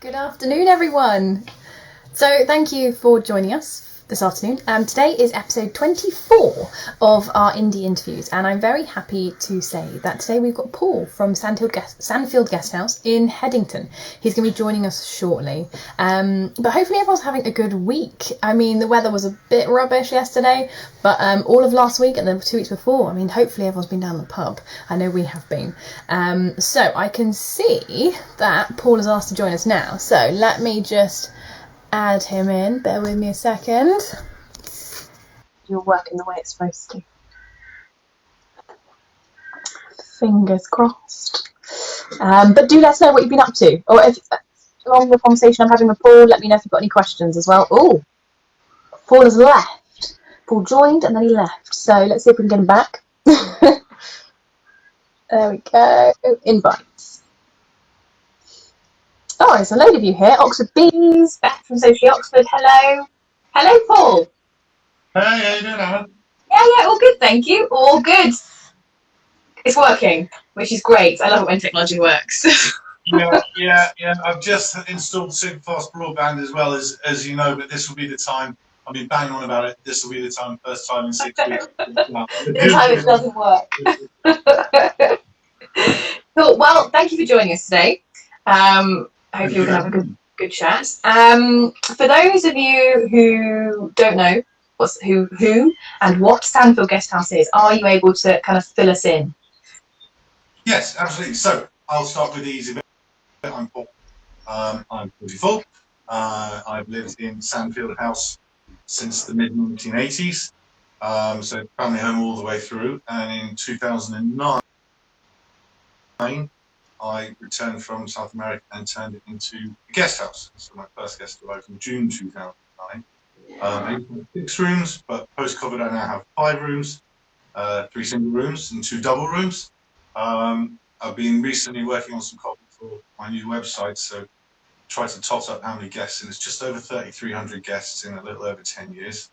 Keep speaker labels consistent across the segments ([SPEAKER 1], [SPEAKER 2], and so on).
[SPEAKER 1] Good afternoon, everyone. So thank you for joining us this afternoon. Today is episode 24 of our indie interviews, and I'm very happy to say that today we've got Paul from Sandfield Guest House in Headington. He's going to be joining us shortly, but hopefully everyone's having a good week. I mean, the weather was a bit rubbish yesterday, but all of last week and then 2 weeks before, I mean, hopefully everyone's been down the pub. I know we have been. So I can see that Paul has asked to join us now, so let me just add him in. Bear with me a second. You're working the way it's supposed to. Fingers crossed. But do let us know what you've been up to. Or if along the conversation I'm having with Paul, let me know if you've got any questions as well. Oh, Paul has left. Paul joined and then he left. So let's see if we can get him back. There we go. Invites. Oh, there's a load of you here. Oxford Bees, Beth from Socially Oxford. Hello. Hello, Paul.
[SPEAKER 2] Hey, how you doing, Alan?
[SPEAKER 1] Yeah, all good, thank you. All good. It's working, which is great. I love it when technology works.
[SPEAKER 2] Yeah. I've just installed super fast broadband as well, as you know, but this will be the time. I've been banging on about it. This will be the time, first time in 6 weeks.
[SPEAKER 1] The time it doesn't work. Cool. Well, thank you for joining us today. Hopefully we're going to have a good chat. For those of you who don't know who and what Sandfield Guest House is, are you able to kind of fill us in?
[SPEAKER 2] Yes, absolutely. So I'll start with the easy bit. I'm Paul. I'm 44. I've lived in Sandfield House since the mid-1980s. So family home all the way through. And in 2009, I returned from South America and turned it into a guest house. So my first guest arrived in June 2009. I used to have 6 rooms, but post-COVID I now have 5 rooms, 3 single rooms and 2 double rooms. I've been recently working on some copy for my new website, so try to tot up how many guests, and it's just over 3,300 guests in a little over 10 years.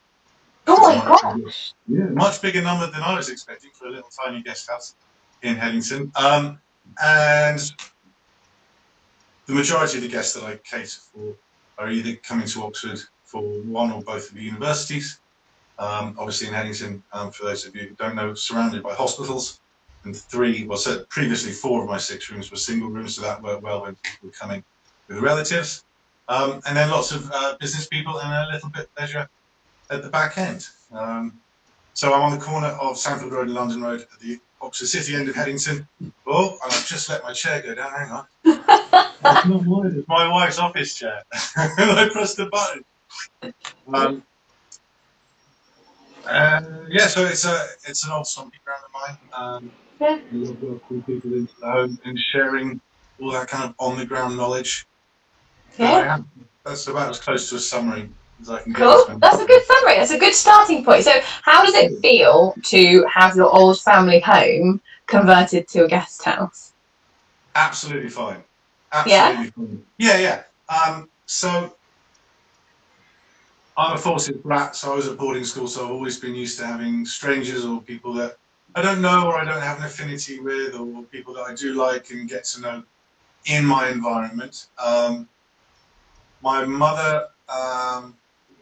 [SPEAKER 1] Oh my gosh!
[SPEAKER 2] Yeah, much bigger number than I was expecting for a little tiny guest house in Headington. And the majority of the guests that I cater for are either coming to Oxford for one or both of the universities. Obviously in Headington, for those of you who don't know, surrounded by hospitals, and previously 4 of my 6 rooms were single rooms, so that worked well when people were coming with relatives. And then lots of business people and a little bit leisure at the back end. So I'm on the corner of Sandfield Road and London Road at the Oxford City end of Headington. Oh, and I've just let my chair go down, hang on. It's not mine, it's my wife's office chair. And I pressed the button. Yeah, so it's an old stomping ground of mine. I love welcoming people into the home and sharing all that kind of on the ground knowledge that I have. That's about as close to a summary as I can get.
[SPEAKER 1] Cool. That's a good summary. That's a good starting point. So, how does it feel to have your old family home converted to a guest house?
[SPEAKER 2] Absolutely fine. Absolutely fine. Yeah. So I'm a forces brat, so I was at boarding school, so I've always been used to having strangers or people that I don't know or I don't have an affinity with, or people that I do like and get to know in my environment. My mother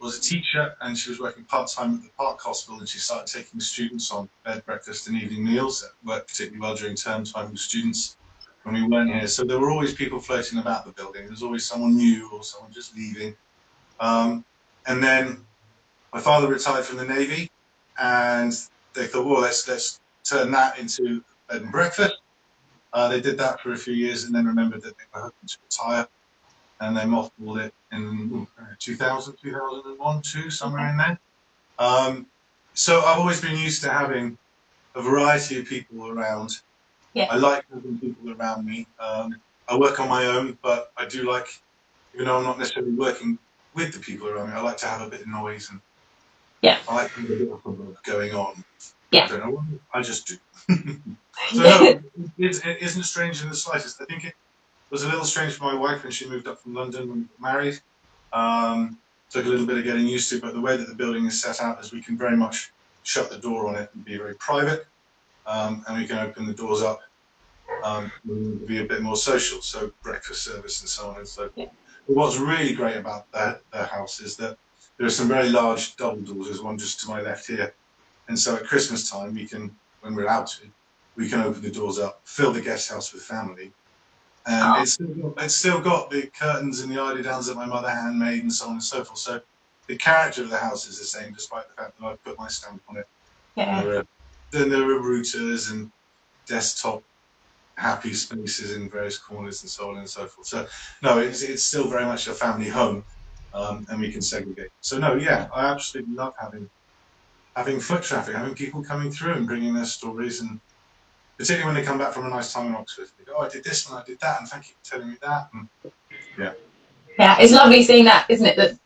[SPEAKER 2] was a teacher and she was working part-time at the Park Hospital, and she started taking students on bed, breakfast and evening meals. That worked particularly well during term time with students when we weren't here. So there were always people floating about the building. There was always someone new or someone just leaving. And then my father retired from the Navy, and they thought, well, let's turn that into bed and breakfast. They did that for a few years and then remembered that they were hoping to retire, and they mothballed it in 2000, 2001, 2, somewhere in there. So I've always been used to having a variety of people around. Yeah. I like having people around me. I work on my own, but I do like, even though I'm not necessarily working with the people around me, I like to have a bit of noise, and I like to have a bit of hubbub going on. Yeah. I don't know, I just do. So no, it isn't strange in the slightest. I think it was a little strange for my wife when she moved up from London when we got married. Took a little bit of getting used to, but the way that the building is set out is we can very much shut the door on it and be very private, and we can open the doors up and be a bit more social, so breakfast service and so on and so forth. Yeah. what's really great about the house is that there are some very large double doors. There's one just to my left here. And so at Christmas time, when we're allowed to, we can open the doors up, fill the guest house with family. And it's still got the curtains and the eiderowns that my mother handmade and so on and so forth. So the character of the house is the same, despite the fact that I've put my stamp on it.
[SPEAKER 1] Yeah.
[SPEAKER 2] Then there are routers and desktop happy spaces in various corners and so on and so forth. So no, it's still very much a family home, and we can segregate. So no, yeah, I absolutely love having foot traffic, having people coming through and bringing their stories, and particularly when they come back from a nice time in Oxford. They go, oh, I did this and I did that, and thank you for telling me that. And yeah.
[SPEAKER 1] Yeah, it's lovely seeing that, isn't it? That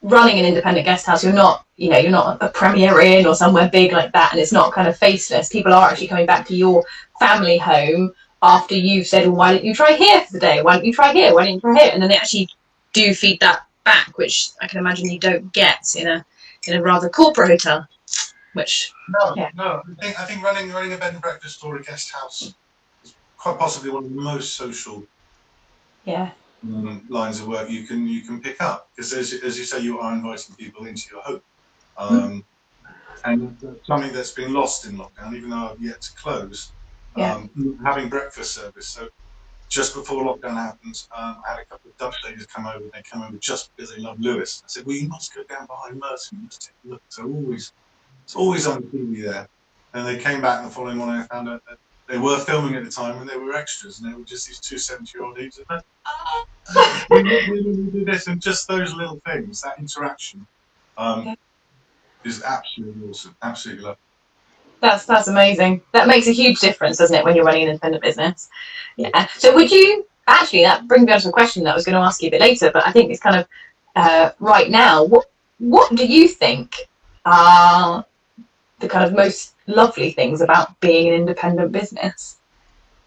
[SPEAKER 1] running an independent guest house, you're not a Premier Inn or somewhere big like that, and it's not kind of faceless. People are actually coming back to your family home after you've said, well, why don't you try here for the day? Why don't you try here? Why don't you try here? And then they actually do feed that back, which I can imagine you don't get in a rather corporate hotel. Which
[SPEAKER 2] no. I think running a bed and breakfast or a guest house is quite possibly one of the most social lines of work you can pick up, because as you say, you are inviting people into your home, and something that's been lost in lockdown, even though I've yet to close, having breakfast service. So just before lockdown happened, I had a couple of Dutch ladies come over. They come over just because they love Lewis. I said, well, you must go down behind Merton, you must take a look. So it's always on TV there. And they came back the following morning. I found out that they were filming at the time and they were extras, and they were just these two 70-year-old dudes. We do this, and just those little things, that interaction, is absolutely awesome. Absolutely lovely.
[SPEAKER 1] That's amazing. That makes a huge difference, doesn't it, when you're running an independent business? Yeah. So would you actually, that brings me on to a question that I was going to ask you a bit later, but I think it's kind of right now. What do you think are the kind of most lovely things about being an independent business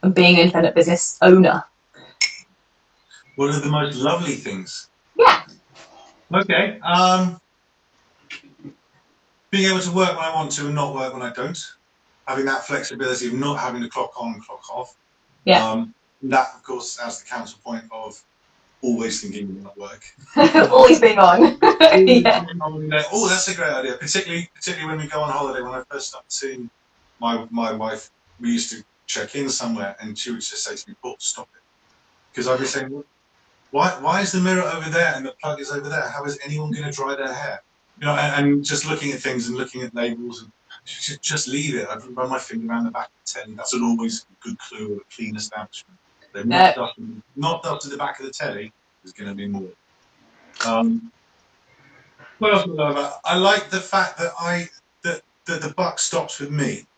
[SPEAKER 1] and being an independent business owner?
[SPEAKER 2] What are the most lovely things?
[SPEAKER 1] Yeah.
[SPEAKER 2] Okay. Being able to work when I want to and not work when I don't. Having that flexibility of not having to clock on, clock off.
[SPEAKER 1] Yeah.
[SPEAKER 2] That, of course, as the counterpoint of always thinking about work.
[SPEAKER 1] Always being on. Yeah.
[SPEAKER 2] Oh, that's a great idea. Particularly when we go on holiday. When I first started seeing my wife, we used to check in somewhere, and she would just say to me, "Paul, stop it," because I'd be saying, "Why is the mirror over there and the plug is over there? How is anyone going to dry their hair?" You know, and just looking at things and looking at labels, and just leave it. I'd run my finger around the back of the telly. That's always a good clue of a clean establishment. They've not dusted the back of the telly. There's going to be more. What else do I love about? I like the fact that the buck stops with me,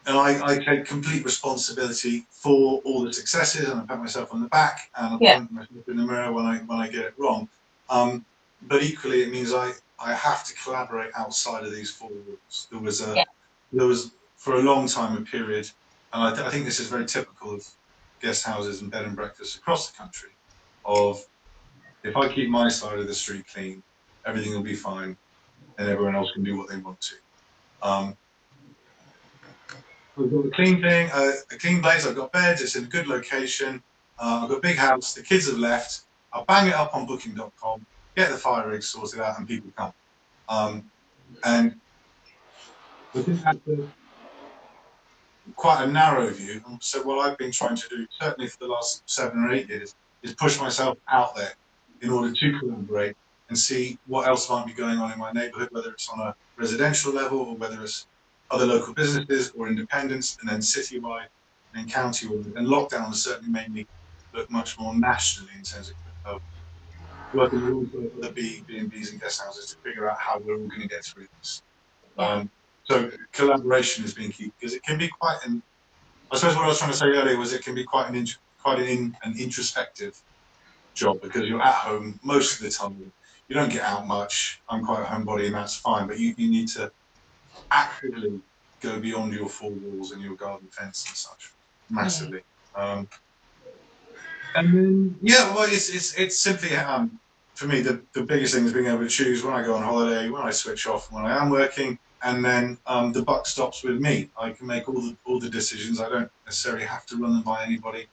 [SPEAKER 2] and I take complete responsibility for all the successes, and I pat myself on the back, and I point myself in the mirror when I get it wrong. But equally, it means I have to collaborate outside of these four walls. There was for a long time a period, and I think this is very typical of guest houses and bed and breakfasts across the country, of if I keep my side of the street clean, everything will be fine, and everyone else can do what they want to. We've got a clean thing, a clean place. I've got beds. It's in a good location. I've got a big house. The kids have left. I'll bang it up on booking.com, get the fire rigs sorted out, and people come. And I think that's quite a narrow view. So what I've been trying to do, certainly for the last 7 or 8 years, is push myself out there in order to collaborate and see what else might be going on in my neighbourhood, whether it's on a residential level or whether it's other local businesses or independents, and then citywide and county-wide. And lockdown has certainly made me look much more nationally in terms of working with other B&Bs and guest houses to figure out how we're all going to get through this. So collaboration has been key, because it can be quite an, I suppose what I was trying to say earlier was it can be quite an introspective job, because you're at home most of the time. You don't get out much. I'm quite a homebody, and that's fine. But you need to actively go beyond your four walls and your garden fence and such massively. And then it's simply for me the biggest thing is being able to choose when I go on holiday, when I switch off, when I am working, and then the buck stops with me. I can make all the decisions. I don't necessarily have to run them by anybody.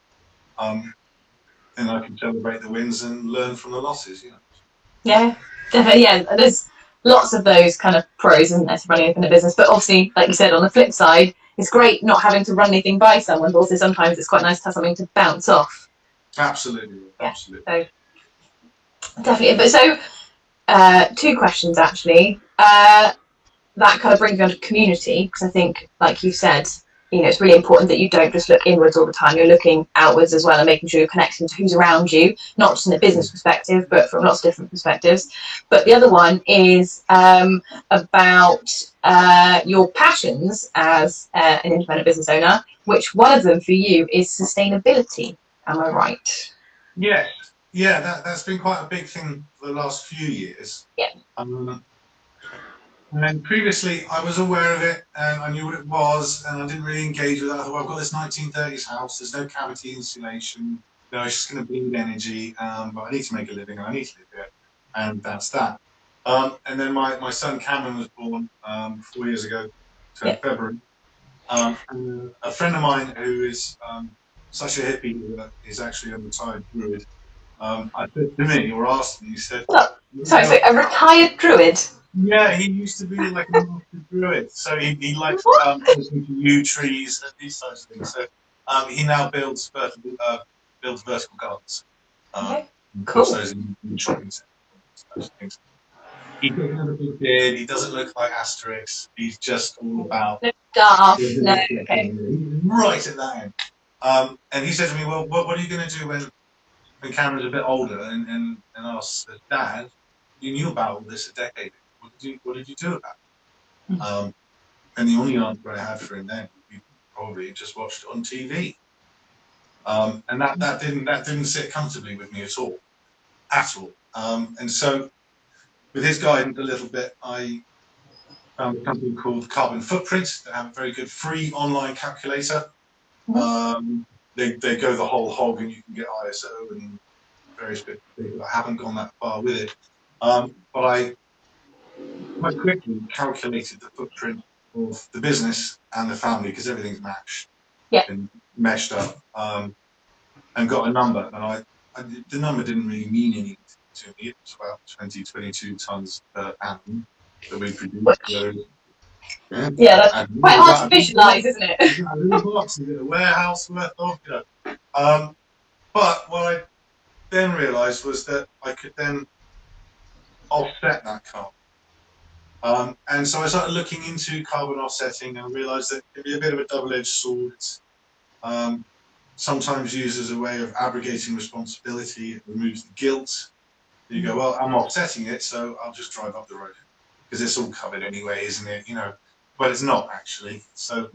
[SPEAKER 2] and I can celebrate the wins and learn from the losses.
[SPEAKER 3] Yeah, definitely. Yeah, there's lots of those kind of pros, isn't there, to running a business? But obviously, like you said, on the flip side, it's great not having to run anything by someone, but also sometimes it's quite nice to have something to bounce off.
[SPEAKER 2] Absolutely,
[SPEAKER 3] Yeah,
[SPEAKER 2] absolutely.
[SPEAKER 3] so definitely. But so, two questions actually. That kind of brings me on to community, because I think, like you said, it's really important that you don't just look inwards all the time. You're looking outwards as well and making sure you're connecting to who's around you, not just in a business perspective, but from lots of different perspectives. But the other one is about your passions as an independent business owner, which one of them for you is sustainability. Am I right?
[SPEAKER 2] Yes. Yeah, that's been quite a big thing for the last few years.
[SPEAKER 3] Yeah.
[SPEAKER 2] And then previously I was aware of it and I knew what it was and I didn't really engage with it. I thought, well, I've got this 1930s house, there's no cavity insulation, it's just going to bleed energy, but I need to make a living and I need to live here. And that's that. And then my son Cameron was born 4 years ago, so in February. And a friend of mine who is such a hippie who is actually a retired druid, I said to me, or asked me, he said,
[SPEAKER 3] Sorry, so a retired druid?
[SPEAKER 2] yeah, he used to be like a master druid, so he likes listening to yew trees and these types of things. So he now builds vertical gardens. Puts those in shopping centres, those things. He doesn't have a big beard. He doesn't look like Asterix. He's just all about
[SPEAKER 3] Staff. No, okay.
[SPEAKER 2] right at that end. And he said to me, "Well, what are you going to do when Cameron's a bit older?" And I said, "Dad, you knew about all this a decade ago. What did you do about it?" And the only answer I had for him then, we probably just watched it on TV. And that didn't sit comfortably with me at all. And so, with his guidance a little bit, I found a company called Carbon Footprint that have a very good free online calculator. They go the whole hog, and you can get ISO and various bits. I haven't gone that far with it, but I quite quickly calculated the footprint of the business and the family because everything's matched and meshed up, and got a number. And the number didn't really mean anything to me. It was about 22 tons per annum that we produced.
[SPEAKER 3] Yeah, that's quite hard to visualise, isn't it?
[SPEAKER 2] Is that a little box? Is it a warehouse worth of? But what I then realised was that I could then offset that carbon. And so I started looking into carbon offsetting and realised that it can be a bit of a double-edged sword. It's sometimes used as a way of abrogating responsibility. It removes the guilt. You go, well, I'm offsetting it, so I'll just drive up the road because it's all covered anyway, isn't it? But it's not actually. So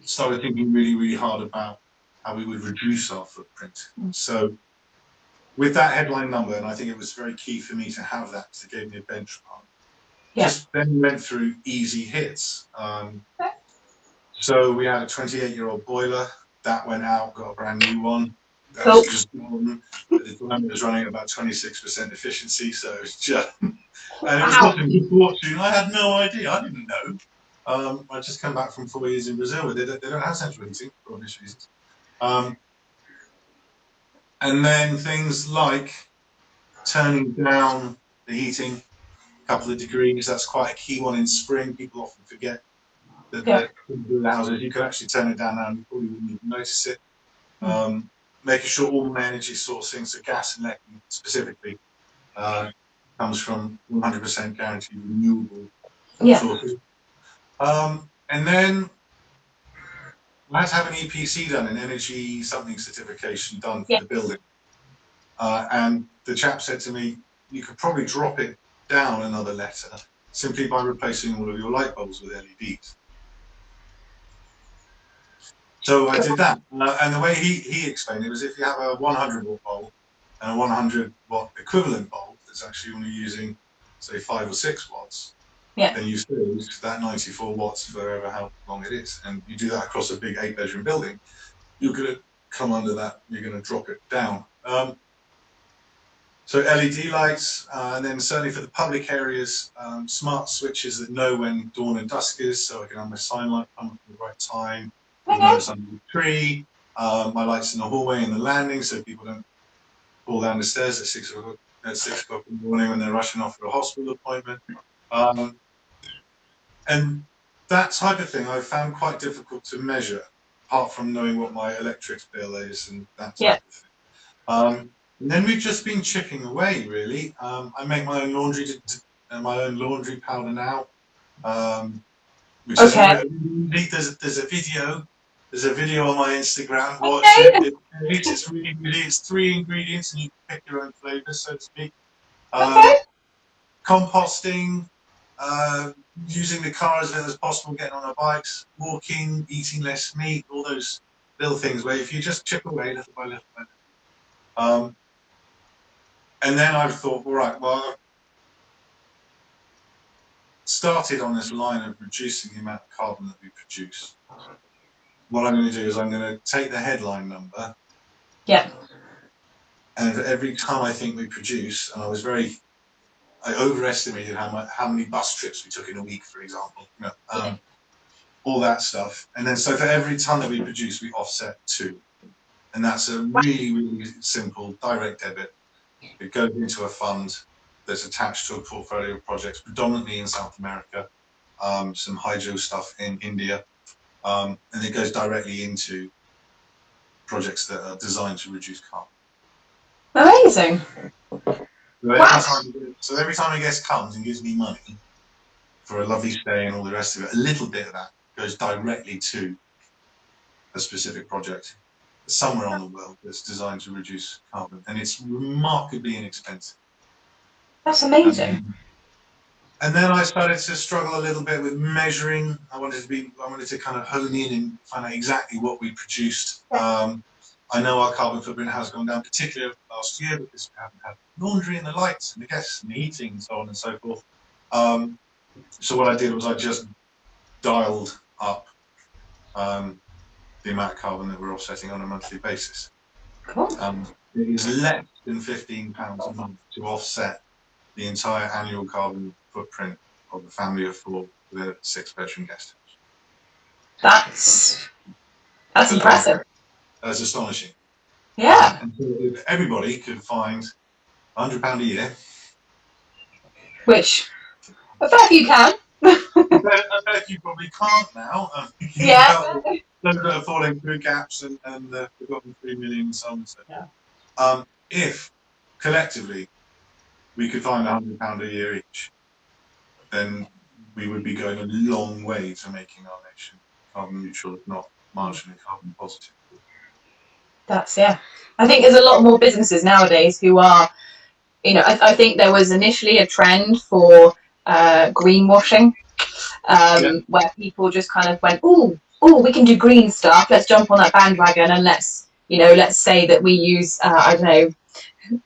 [SPEAKER 2] started thinking really, really hard about how we would reduce our footprint. So with that headline number, and I think it was very key for me to have that because it gave me a benchmark. Just then went through easy hits. So we had a 28-year-old boiler that went out, got a brand new one. That's just gone. At the time it was running at about 26% efficiency, so it was just, and it was costing me a fortune. I had no idea. I didn't know. I just come back from 4 years in Brazil where they don't have central heating for obvious reasons. And then things like turning down the heating a couple of degrees. That's quite a key one in spring. People often forget that the houses, you can actually turn it down now and you probably wouldn't even notice it. Making sure all my energy sourcing, so gas and electric specifically, comes from 100% guaranteed renewable sources. And then I had to have an EPC done, an energy something certification done for the building. And the chap said to me, you could probably drop it down another letter simply by replacing all of your light bulbs with LEDs. So I did that. And the way he explained it was if you have a 100 watt bulb and a 100 watt equivalent bulb that's actually only using, say, 5 or 6 watts, then you still use that 94 watts for how long it is. And you do that across a big 8-bedroom building, you're going to come under that, you're going to drop it down. So LED lights, and then certainly for the public areas, smart switches that know when dawn and dusk is, so I can have my sign light come at the right time, even though it's under the tree. My lights in the hallway and the landing, so people don't fall down the stairs at 6 o'clock in the morning when they're rushing off for a hospital appointment. And that type of thing I found quite difficult to measure, apart from knowing what my electric bill is and that type of thing. And then we've just been chipping away, really. I make my own laundry powder now, which is neat. There's a video. There's a video on my Instagram. Watch it. It's really, really. It's 3 ingredients, and you can pick your own flavors, so to speak. Composting, using the car as little as possible, getting on our bikes, walking, eating less meat, all those little things where if you just chip away little by little by little. And then I've thought, all right, well, I've started on this line of reducing the amount of carbon that we produce. What I'm going to do is I'm going to take the headline number.
[SPEAKER 3] Yeah.
[SPEAKER 2] And for every ton I think we produce, and I overestimated how many bus trips we took in a week, for example. All that stuff. And then so for every ton that we produce, we offset 2. And that's a really, really simple direct debit. It goes into a fund that's attached to a portfolio of projects, predominantly in South America, some hydro stuff in India, and it goes directly into projects that are designed to reduce carbon.
[SPEAKER 3] Amazing.
[SPEAKER 2] So every time a guest comes and gives me money for a lovely stay and all the rest of it, a little bit of that goes directly to a specific project somewhere on the world that's designed to reduce carbon, and it's remarkably inexpensive.
[SPEAKER 3] That's amazing.
[SPEAKER 2] And then I started to struggle a little bit with measuring. I wanted to kind of hone in and find out exactly what we produced. I know our carbon footprint has gone down, particularly over the last year, because we haven't had laundry and the lights and the guests and the heating and so on and so forth. So what I did was I just dialed up the amount of carbon that we're offsetting on a monthly basis.
[SPEAKER 3] Cool.
[SPEAKER 2] It is less than £15 a month to offset the entire annual carbon footprint of a family of 4 with a 6-bedroom guest
[SPEAKER 3] house. That's impressive.
[SPEAKER 2] That's astonishing.
[SPEAKER 3] Yeah.
[SPEAKER 2] And so if everybody could find £100 a year,
[SPEAKER 3] which a fair few can.
[SPEAKER 2] I bet you probably can't now.
[SPEAKER 3] Yeah.
[SPEAKER 2] Those that are falling through gaps and we've got 3 million and so on. So.
[SPEAKER 3] Yeah.
[SPEAKER 2] If collectively we could find £100 a year each, then we would be going a long way to making our nation carbon neutral, if not marginally carbon positive.
[SPEAKER 3] I think there's a lot more businesses nowadays who are, I think there was initially a trend for greenwashing, where people just kind of went, oh, we can do green stuff. Let's jump on that bandwagon and let's say that we use,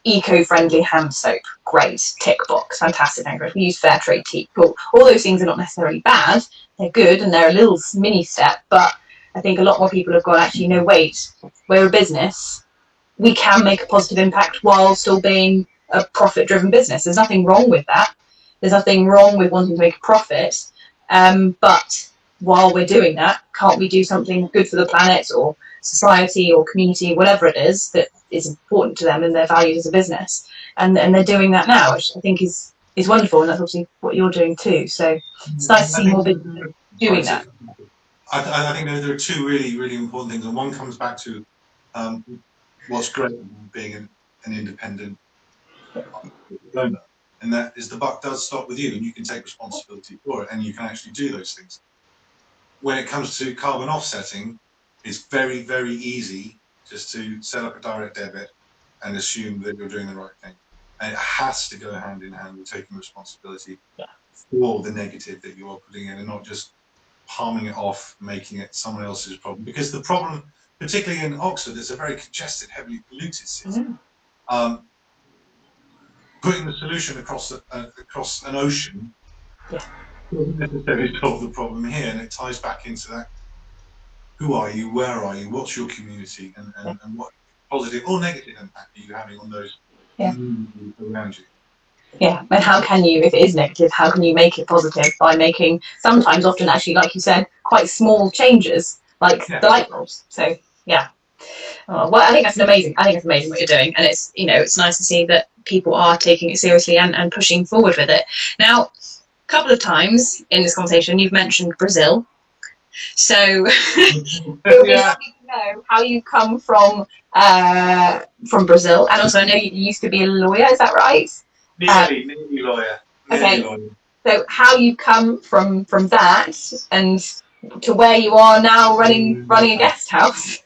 [SPEAKER 3] eco-friendly hand soap. Great, tick box, fantastic. We use fair trade tea. Cool. All those things are not necessarily bad. They're good and they're a little mini step, but I think a lot more people have gone, actually, no, wait, we're a business. We can make a positive impact while still being a profit-driven business. There's nothing wrong with that. There's nothing wrong with wanting to make a profit. But while we're doing that, can't we do something good for the planet or society or community, whatever it is that is important to them and their values as a business? And they're doing that now, which I think is wonderful, and that's obviously what you're doing too. So it's nice to see more businesses doing that.
[SPEAKER 2] I think there are 2 really, really important things, and one comes back to what's great about being an independent owner, and that is the buck does stop with you, and you can take responsibility for it, and you can actually do those things. When it comes to carbon offsetting, it's very, very easy just to set up a direct debit and assume that you're doing the right thing. And it has to go hand in hand with taking responsibility for the negative that you are putting in, and not just palming it off, making it someone else's problem. Because the problem, particularly in Oxford, it's a very congested, heavily polluted city. Putting the solution across an ocean doesn't necessarily solve the problem here, and it ties back into that. Who are you? Where are you? What's your community? And what positive or negative impact are you having on those around you?
[SPEAKER 3] Yeah, and how can you, if it is negative, how can you make it positive by making often actually, like you said, quite small changes, like the light bulbs. So, yeah. Oh, well, I think that's amazing. I think it's amazing what you're doing, and it's it's nice to see that people are taking it seriously and pushing forward with it. Now, a couple of times in this conversation, you've mentioned Brazil, so it would be
[SPEAKER 2] Yeah,
[SPEAKER 3] lovely to know how you come from Brazil, and also I know you used to be a lawyer. Is that right?
[SPEAKER 2] nearly lawyer, nearly
[SPEAKER 3] Okay,
[SPEAKER 2] lawyer.
[SPEAKER 3] so how you come from that and to where you are now, running a guest house.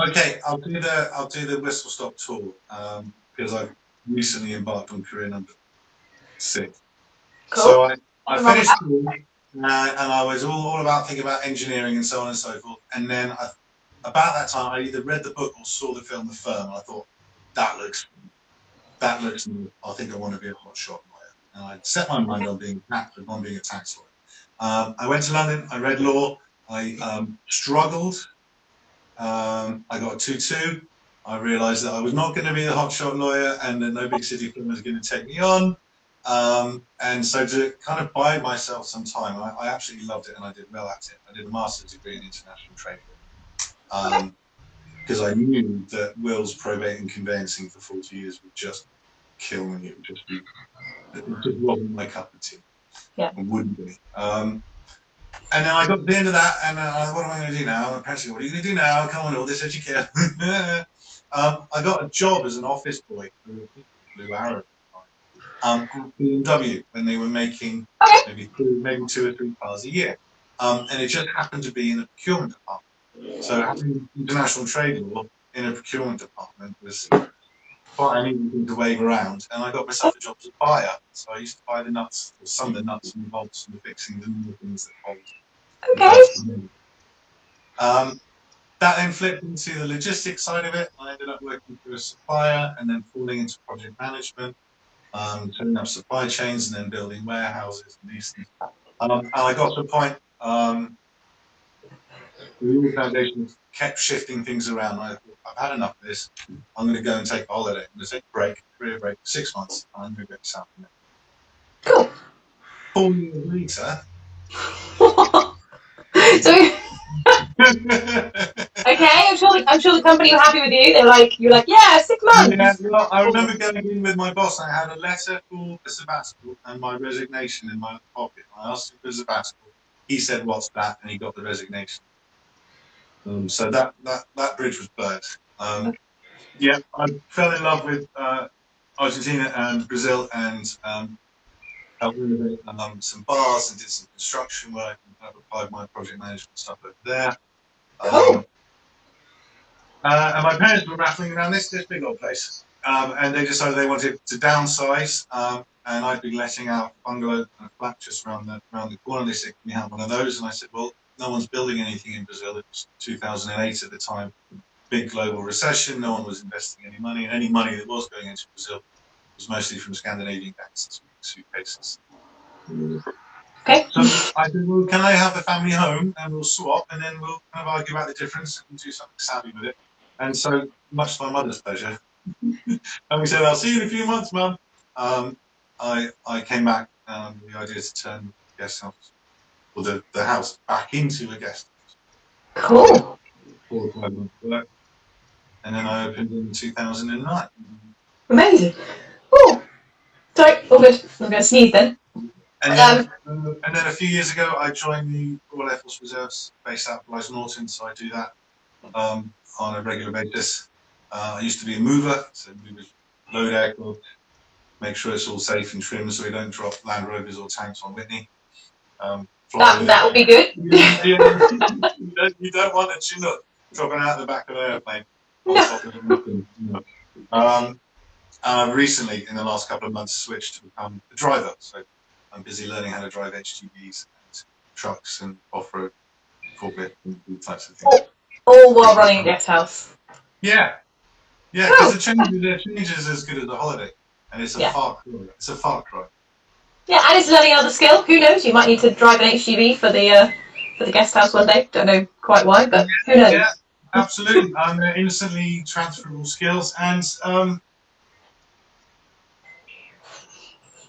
[SPEAKER 2] Okay, I'll do the whistle stop tour because I've recently embarked on career number 6.
[SPEAKER 3] Cool.
[SPEAKER 2] So I finished school and I was all about thinking about engineering and so on and so forth. And then about that time, I either read the book or saw the film The Firm, and I thought that looks new. I think I want to be a hotshot lawyer, and I set my mind on being a tax lawyer. I went to London. I read law. I struggled. I got a 2-2. I realised that I was not going to be a hotshot lawyer and that no big city firm was going to take me on. And so to kind of buy myself some time, I absolutely loved it and I did well at it. I did a master's degree in international trade because I knew that wills, probate and conveyancing for 40 years would just kill me. It just wasn't my cup of tea.
[SPEAKER 3] Yeah.
[SPEAKER 2] It wouldn't be. And then I got to the end of that, and what am I going to do now? And apparently, what are you going to do now? Come on, all this education. I got a job as an office boy for Blue Arrow at BMW when they were making maybe 2 or 3 cars a year. And it just happened to be in the procurement department. So having international trade law in a procurement department was quite an easy thing to wave around. And I got myself a job as a buyer. So I used to buy the nuts, or some of the nuts and the bolts and the fixings and the things that hold.
[SPEAKER 3] Okay.
[SPEAKER 2] That then flipped into the logistics side of it. I ended up working for a supplier and then falling into project management, setting up supply chains and then building warehouses and these things. And I got to a point, the organisation kept shifting things around. I thought, I've had enough of this. I'm going to go and take a holiday. I'm going to take a break, career break, 6 months. And I'm going to go to South America.
[SPEAKER 3] Cool.
[SPEAKER 2] 4 years later.
[SPEAKER 3] So okay, I'm sure the company were happy with you. You're like, yeah, 6 months.
[SPEAKER 2] Yeah, well, I remember going in with my boss. I had a letter for a sabbatical and my resignation in my pocket. I asked him for a sabbatical. He said, "What's that?" And he got the resignation. So that bridge was burnt. Yeah, I fell in love with Argentina and Brazil and helped renovate some bars and did some construction work and kind of applied my project management stuff over there.
[SPEAKER 3] Cool.
[SPEAKER 2] And my parents were rattling around this big old place. And they decided they wanted to downsize. And I'd been letting out a bungalow and a flat just around the corner. They said, "Can we have one of those?" And I said, "Well, no one's building anything in Brazil." It was 2008 at the time, big global recession. No one was investing any money. And any money that was going into Brazil was mostly from Scandinavian banks and suitcases.
[SPEAKER 3] Okay.
[SPEAKER 2] So I said, "Well, can I have the family home and we'll swap and then we'll kind of argue about the difference and do something savvy with it." And so, much to my mother's pleasure, and we said, "I'll see you in a few months, Mum." I came back with the idea to turn the guest house, or the house, back into a guest house.
[SPEAKER 3] Cool.
[SPEAKER 2] 4 or 5 months work, and then I opened in 2009.
[SPEAKER 3] Amazing. Oh, sorry, all good. I'm going to sneeze then.
[SPEAKER 2] And then a few years ago, I joined the Royal Air Force Reserves based out of Blyth Norton, so I do that on a regular basis. I used to be a mover, so movers load aircraft, make sure it's all safe and trim so we don't drop Land Rovers or tanks on Whitney.
[SPEAKER 3] That would be good.
[SPEAKER 2] You don't want a Chinook dropping out the back of an airplane on top of anything. Recently, in the last couple of months, switched to become a driver. So I'm busy learning how to drive HGVs and trucks and off-road forklift and all types of things.
[SPEAKER 3] All while running a guest house.
[SPEAKER 2] Yeah, because the change is as good as a holiday, and it's a far cry. It's a far cry.
[SPEAKER 3] Yeah, and it's learning another skill. Who knows? You might need to drive an HGV for the guest house one day. Don't know quite why, but who knows?
[SPEAKER 2] Yeah, absolutely. They're instantly transferable skills, and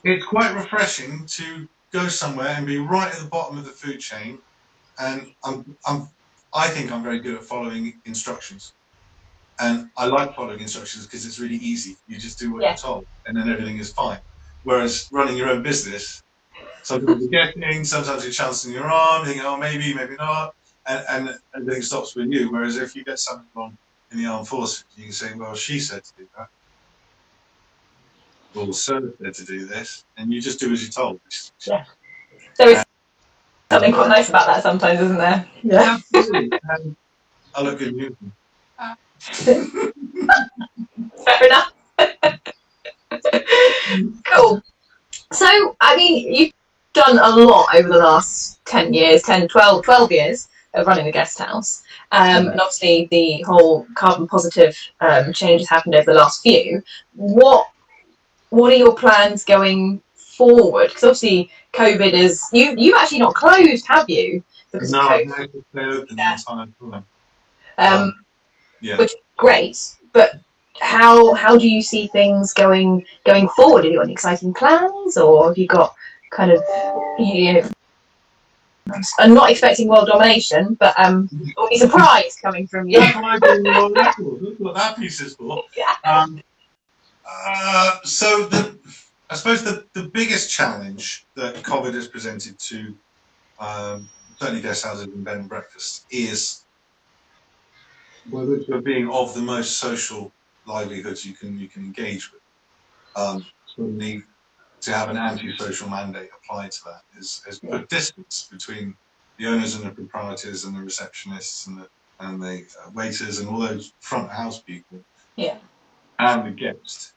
[SPEAKER 2] it's quite refreshing to go somewhere and be right at the bottom of the food chain. And I think I'm very good at following instructions. And I like following instructions because it's really easy. You just do what
[SPEAKER 3] Yeah.
[SPEAKER 2] you're told, and then everything is fine. Whereas running your own business, sometimes you're guessing, sometimes you're chancing your arm, thinking, oh, maybe, maybe not, and everything stops with you. Whereas if you get something wrong in the armed forces, you can say, well, she said to do that, or sir said to do this, and you just do as you're told.
[SPEAKER 3] Yeah. There is something quite nice about that sometimes, isn't there?
[SPEAKER 2] Yeah, absolutely. I look good news.
[SPEAKER 3] Fair enough. Cool. So, I mean, you've done a lot over the last 10 years, 10, 12 years of running the guest house. And obviously the whole carbon positive changes happened over the last few. What are your plans going forward? Because obviously COVID is, you've actually not closed, have you? Because
[SPEAKER 2] No,
[SPEAKER 3] of
[SPEAKER 2] I've
[SPEAKER 3] COVID.
[SPEAKER 2] managed to stay open the
[SPEAKER 3] Yeah.
[SPEAKER 2] entire time. Yeah.
[SPEAKER 3] Which is great, but how do you see things going forward? Have you got any exciting plans, or have you got kind of, you know, I'm not expecting world domination, but will be surprised coming from you.
[SPEAKER 2] That's what I do in the world record. That's what that piece is for.
[SPEAKER 3] Yeah.
[SPEAKER 2] So I suppose the biggest challenge that COVID has presented to certainly guest houses and bed and breakfast is by virtue of being of the most social livelihoods you can engage with. Certainly to have an anti-social mandate applied to that has put distance between the owners and the proprietors and the receptionists and the waiters and all those front house people.
[SPEAKER 3] Yeah.
[SPEAKER 2] And the guest.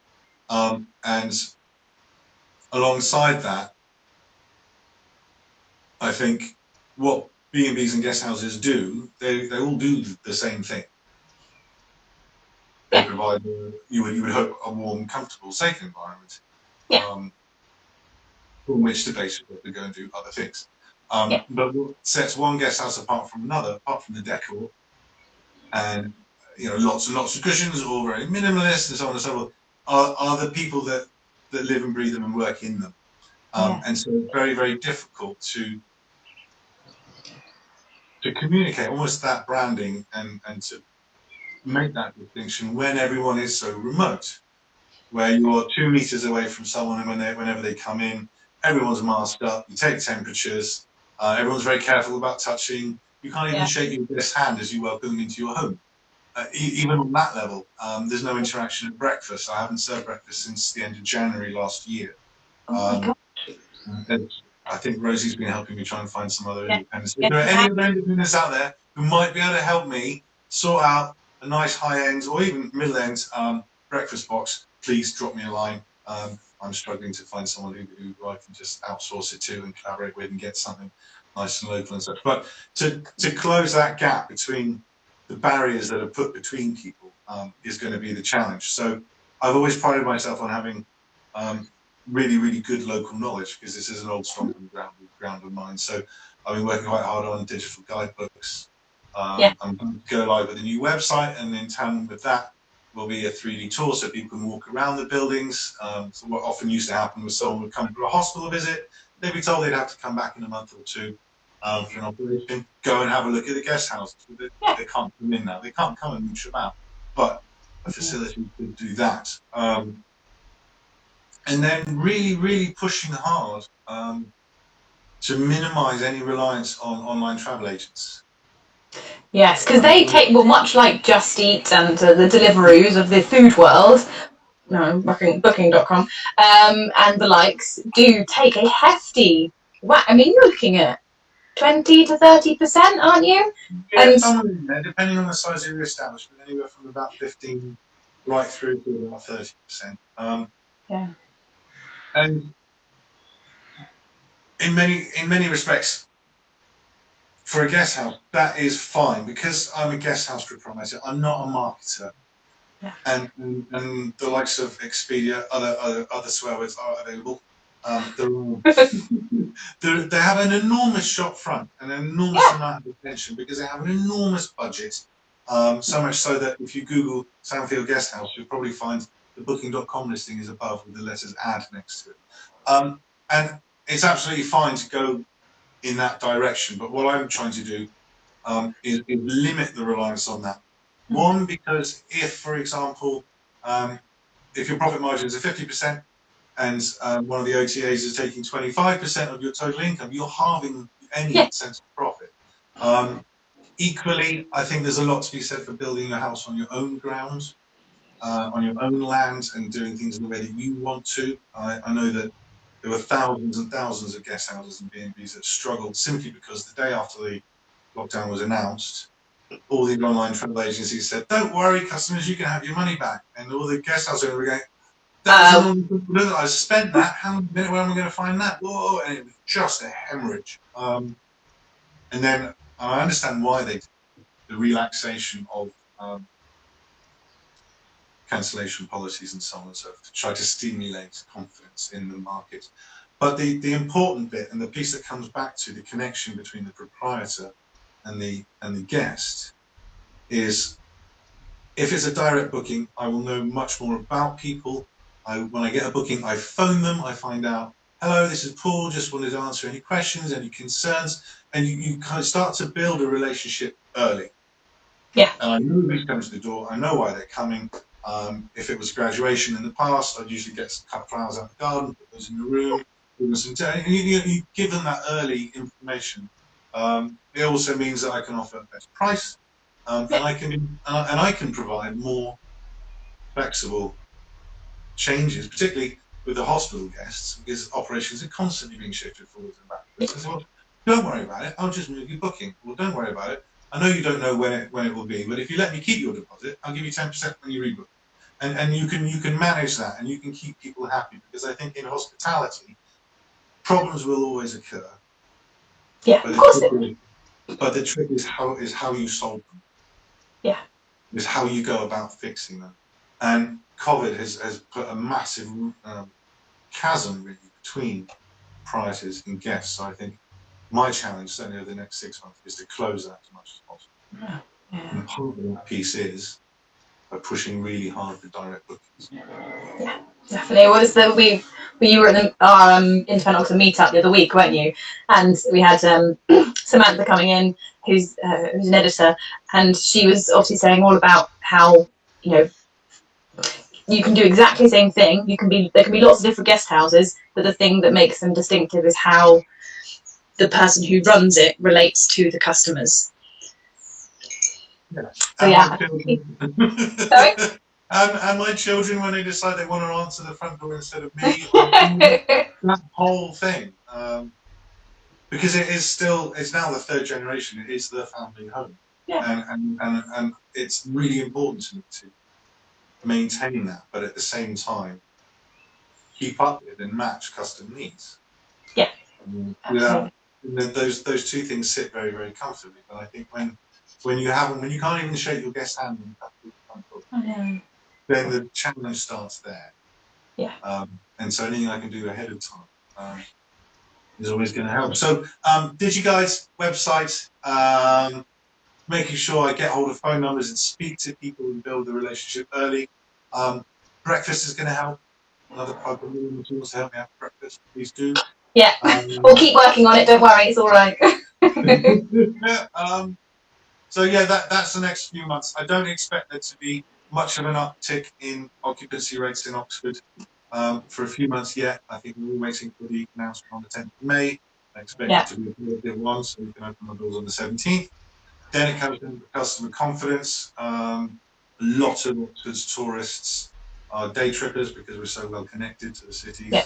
[SPEAKER 2] And alongside that, I think what B&Bs and guest houses do, they all do the same thing. They provide, you would hope, a warm, comfortable, safe environment from which to basically go and do other things. But what sets one guest house apart from another, apart from the decor, and lots and lots of cushions, all very minimalist and so on and so forth, are the people that live and breathe them and work in them. And so it's very, very difficult to communicate almost that branding and to make that distinction when everyone is so remote, where you're 2 meters away from someone, and whenever they come in, everyone's masked up, you take temperatures, everyone's very careful about touching, you can't even shake your guest's hand as you welcome them into your home. Even on that level, there's no interaction at breakfast. I haven't served breakfast since the end of January last year. And I think Rosie's been helping me try and find some other independents. If there are any other independents out there who might be able to help me sort out a nice high-end or even middle-end breakfast box, please drop me a line. I'm struggling to find someone who I can just outsource it to and collaborate with and get something nice and local and such. But to close that gap between the barriers that are put between people is going to be the challenge. So I've always prided myself on having really, really good local knowledge, because this is an old stomping ground of mine. So I've been working quite hard on digital guidebooks. I'm going to go live with a new website, and in tandem with that will be a 3D tour so people can walk around the buildings. So what often used to happen was someone would come for a hospital visit, they'd be told they'd have to come back in a month or two for an operation, go and have a look at the guest house. They can't come in now, they can't come and mooch about, but a facility could do that. And then really, really pushing hard to minimise any reliance on online travel agents.
[SPEAKER 3] Yes, because they take, well, much like Just Eat and the Deliveroos of the food world, no, booking.com, and the likes, do take a hefty whack. I mean, you're looking at 20 to 30%, aren't you?
[SPEAKER 2] Yeah, somewhere in there, depending on the size of your establishment, anywhere from about 15 right through to about 30%. And in many respects, for a guest house, that is fine, because I'm a guest house proprietor. I'm not a marketer, and the likes of Expedia, other swear words are available. They have an enormous shop front, an enormous amount of attention, because they have an enormous budget. So much so that if you Google Sandfield Guest House, you'll probably find the booking.com listing is above with the letters "ad" next to it. And it's absolutely fine to go in that direction. But what I'm trying to do is limit the reliance on that One, because if, for example, if your profit margins are 50% and one of the OTAs is taking 25% of your total income, you're halving any sense of profit. Equally, I think there's a lot to be said for building your house on your own ground, on your own land, and doing things in the way that you want to. I know that there were thousands and thousands of guest houses and B&Bs that struggled simply because the day after the lockdown was announced, all the online travel agencies said, "Don't worry, customers, you can have your money back." And all the guest houses were going, "I spent that. How where am I going to find that?" Whoa! And it was just a hemorrhage. And then I understand why they did the relaxation of cancellation policies and so on and so forth to try to stimulate confidence in the market. But the important bit, and the piece that comes back to the connection between the proprietor and the guest, is if it's a direct booking, I will know much more about people. When I get a booking, I phone them, I find out, "Hello, this is Paul, just wanted to answer any questions, any concerns," and you kind of start to build a relationship early.
[SPEAKER 3] Yeah.
[SPEAKER 2] And I know who's coming to the door, I know why they're coming. If it was graduation in the past, I'd usually get some cut flowers out the garden, put those in the room, give them some and you give them that early information. It also means that I can offer a better price, and I can provide more flexible changes, particularly with the hospital guests, because operations are constantly being shifted forwards and backwards. I say, "Well, don't worry about it. I'll just move your booking." "Well, don't worry about it. I know you don't know when it will be, but if you let me keep your deposit, I'll give you 10% when you rebook." And you can manage that, and you can keep people happy, because I think in hospitality, problems will always occur.
[SPEAKER 3] Yeah,
[SPEAKER 2] but
[SPEAKER 3] of course.
[SPEAKER 2] But the trick is how you solve them.
[SPEAKER 3] Yeah.
[SPEAKER 2] Is how you go about fixing them. And COVID has put a massive chasm really between proprietors and guests. So I think my challenge, certainly over the next 6 months, is to close that as much as possible.
[SPEAKER 3] Yeah.
[SPEAKER 2] And part of that piece is by pushing really hard for direct bookings.
[SPEAKER 3] Yeah, definitely. Well, you were at our Independent Oxford meetup the other week, weren't you? And we had Samantha coming in, who's an editor, and she was obviously saying all about how, you know, you can do exactly the same thing. There can be lots of different guest houses, but the thing that makes them distinctive is how the person who runs it relates to the customers.
[SPEAKER 2] Yeah.
[SPEAKER 3] So yeah. Sorry?
[SPEAKER 2] And my children, when they decide they want to answer the front door instead of me, that whole thing. Because it's now the third generation. It is the family home.
[SPEAKER 3] Yeah.
[SPEAKER 2] And it's really important to me to maintain that, but at the same time, keep up with and match customer needs.
[SPEAKER 3] Yeah.
[SPEAKER 2] Without those two things sit very, very comfortably. But I think when you can't even shake your guest hand when you come to the front door, then the challenge starts there.
[SPEAKER 3] Yeah.
[SPEAKER 2] And so anything I can do ahead of time is always going to help. So DigiGuide's website, making sure I get hold of phone numbers and speak to people and build the relationship early. Breakfast is going to help. Another plug for me, if you want to help me out with breakfast, please do.
[SPEAKER 3] Yeah, we'll keep working on it. Don't worry, it's all right.
[SPEAKER 2] So yeah, that's the next few months. I don't expect there to be much of an uptick in occupancy rates in Oxford for a few months yet. I think we're waiting for the announcement on the 10th of May. I expect it to be a bit one, so we can open the doors on the 17th. Then it comes into customer confidence. A lot of Oxford's tourists are day trippers because we're so well connected to the cities.
[SPEAKER 3] Yeah.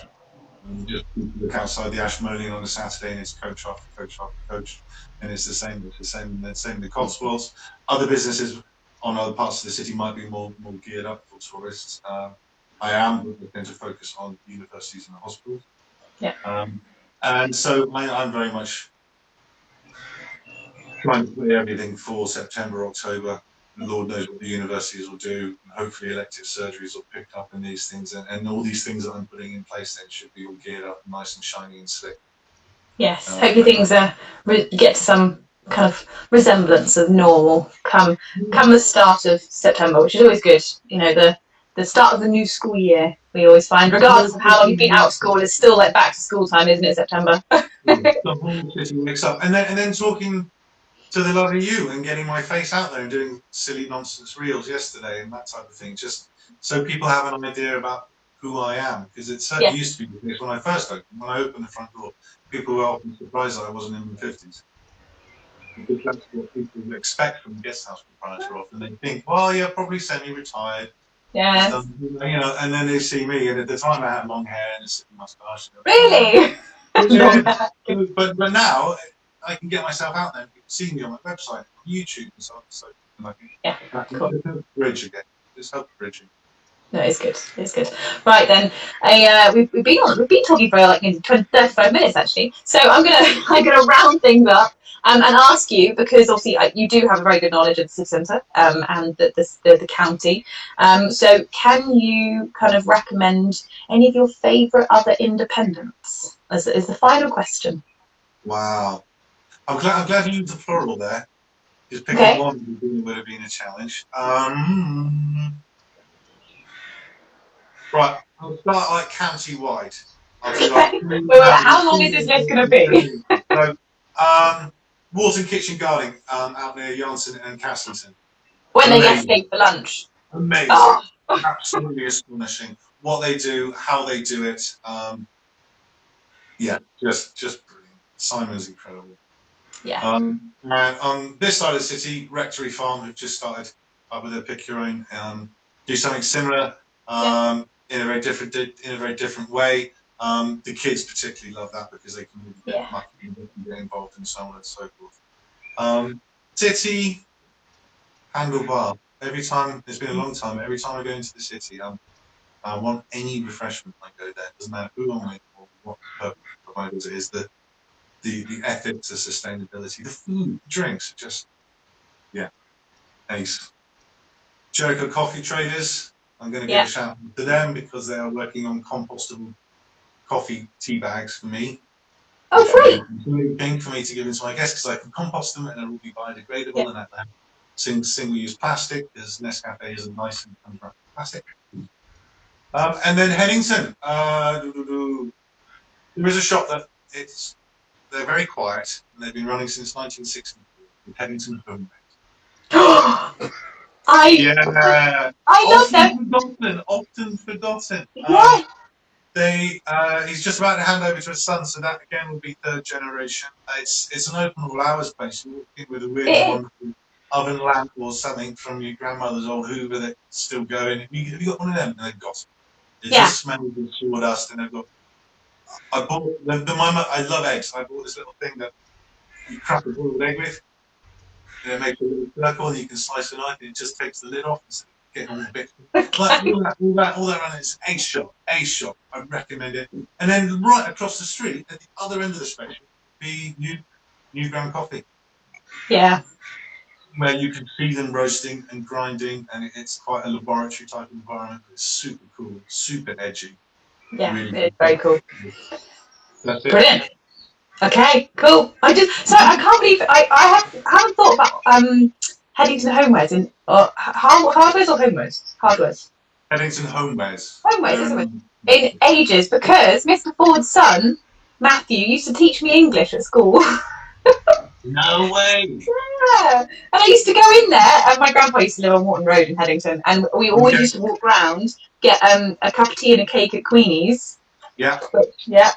[SPEAKER 2] And just look outside the Ashmolean on a Saturday, and it's coach after coach after coach, and it's the same. It's the same in the Cotswolds. Other businesses on other parts of the city might be more geared up for tourists. I am going to focus on universities and hospitals.
[SPEAKER 3] Yeah.
[SPEAKER 2] And so I'm very much trying to play everything for September, October. Lord knows what the universities will do. And hopefully elective surgeries will pick up in these things. And all these things that I'm putting in place then should be all geared up and nice and shiny and slick.
[SPEAKER 3] Yes, hopefully things get to some kind of resemblance of normal come the start of September, which is always good. You know, the start of the new school year, we always find, regardless of how long you've been out of school, it's still like back to school time, isn't it, September?
[SPEAKER 2] The whole city wakes up. And then talking to the love of you and getting my face out there and doing silly nonsense reels yesterday and that type of thing, just so people have an idea about who I am, because it certainly used to be the case when I first opened. When I opened the front door, people were often surprised that I wasn't in my 50s. Because that's what people expect from a guest house proprietor often. They think, well, you're probably semi-retired.
[SPEAKER 3] Yes.
[SPEAKER 2] And then they see me, and at the time I had long hair and a silly moustache.
[SPEAKER 3] Really?
[SPEAKER 2] Yeah. but now I can get myself out there and people see me on my website, on YouTube, and so on. So
[SPEAKER 3] Cool.
[SPEAKER 2] Bridge again. Just help bridging.
[SPEAKER 3] No, it's good. It's good. Right then, we've been talking for like 35 minutes actually. So I'm gonna round things up and ask you, because obviously you do have a very good knowledge of the city centre and the county. So can you kind of recommend any of your favourite other independents? As the final question.
[SPEAKER 2] Wow. I'm glad you used the plural there. Because picking one would have been a challenge. Right, I'll start like county-wide. I'll do like
[SPEAKER 3] Wait, how long is this list going to be?
[SPEAKER 2] So, Walton Kitchen Gardening out near Janssen and Castlington.
[SPEAKER 3] Went there yesterday for lunch.
[SPEAKER 2] Amazing. Absolutely astonishing. What they do, how they do it. Just brilliant. Simon's incredible.
[SPEAKER 3] Yeah.
[SPEAKER 2] And on this side of the city, Rectory Farm have just started up with a pick your own, do something similar in a very different way. The kids particularly love that because they can really get mucky and get involved and so on and so forth. City, Handlebar. Every time, it's been a long time, every time I go into the city, I want any refreshment, I go there. It doesn't matter who I'm with or what providers it is. The ethics, the sustainability, the food, the drinks, just, ace. Jericho Coffee Traders, I'm going to give a shout out to them because they are working on compostable coffee tea bags for me.
[SPEAKER 3] Oh, free!
[SPEAKER 2] Thing for me to give into my guests because I can compost them and it will be biodegradable and that single-use plastic, because Nescafe isn't nice and comes wrapped in plastic. And then Headington. There is a shop that they're very quiet and they've been running since 1964 with Headington Homemade. I love them. Often forgotten. He's just about to hand over to his son, so that again will be third generation. It's an open all hours place. You walk in with a really wonderful oven lamp or something from your grandmother's old Hoover that's still going. Have you got one of them? And they've got it. It just smells of sawdust, and they've got. I bought I love eggs. I bought this little thing that you crack a boiled egg with, and it makes a little circle, and you can slice a knife, and it just takes the lid off instead of getting all the bits. All that around it's ace shop. I recommend it. And then right across the street, at the other end of the spectrum, be New Ground Coffee. Yeah. Where you can see them roasting and grinding, and it's quite a laboratory type environment. It's super cool, super edgy.
[SPEAKER 3] Yeah, really it's very cool.
[SPEAKER 2] That's it.
[SPEAKER 3] Brilliant. Okay, cool. I can't believe I haven't thought about Headington Homewares in hardwares or homewares? Hardwares.
[SPEAKER 2] Headington Homewares.
[SPEAKER 3] Homewares, isn't it? In ages, because Mr. Ford's son Matthew used to teach me English at school.
[SPEAKER 2] No way.
[SPEAKER 3] Yeah, and I used to go in there, and my grandpa used to live on Wharton Road in Headington, and we always used to walk round, get a cup of tea and a cake at Queenie's.
[SPEAKER 2] Yeah.
[SPEAKER 3] Yeah.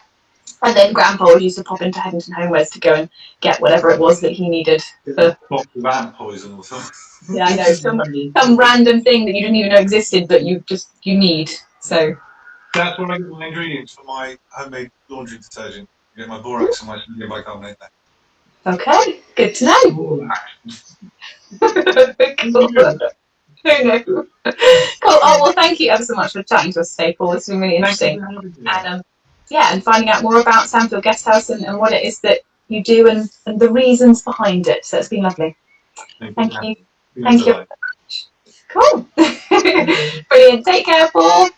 [SPEAKER 3] And then Grandpa used to pop into Headington Homewares to go and get whatever it was that he needed.
[SPEAKER 2] Box of ant poison or something.
[SPEAKER 3] Yeah, I know, some random thing that you didn't even know existed, but you need. So.
[SPEAKER 2] That's what I get my ingredients for my homemade laundry detergent. I get my borax and my sodium bicarbonate there.
[SPEAKER 3] Okay, good to know. Cool. Cool. Oh, well, thank you ever so much for chatting to us today, Paul. It's been really interesting. And finding out more about Sandfield Guest House and what it is that you do and the reasons behind it. So it's been lovely. Thank you. Thank you very much. Cool. Brilliant. Take care, Paul.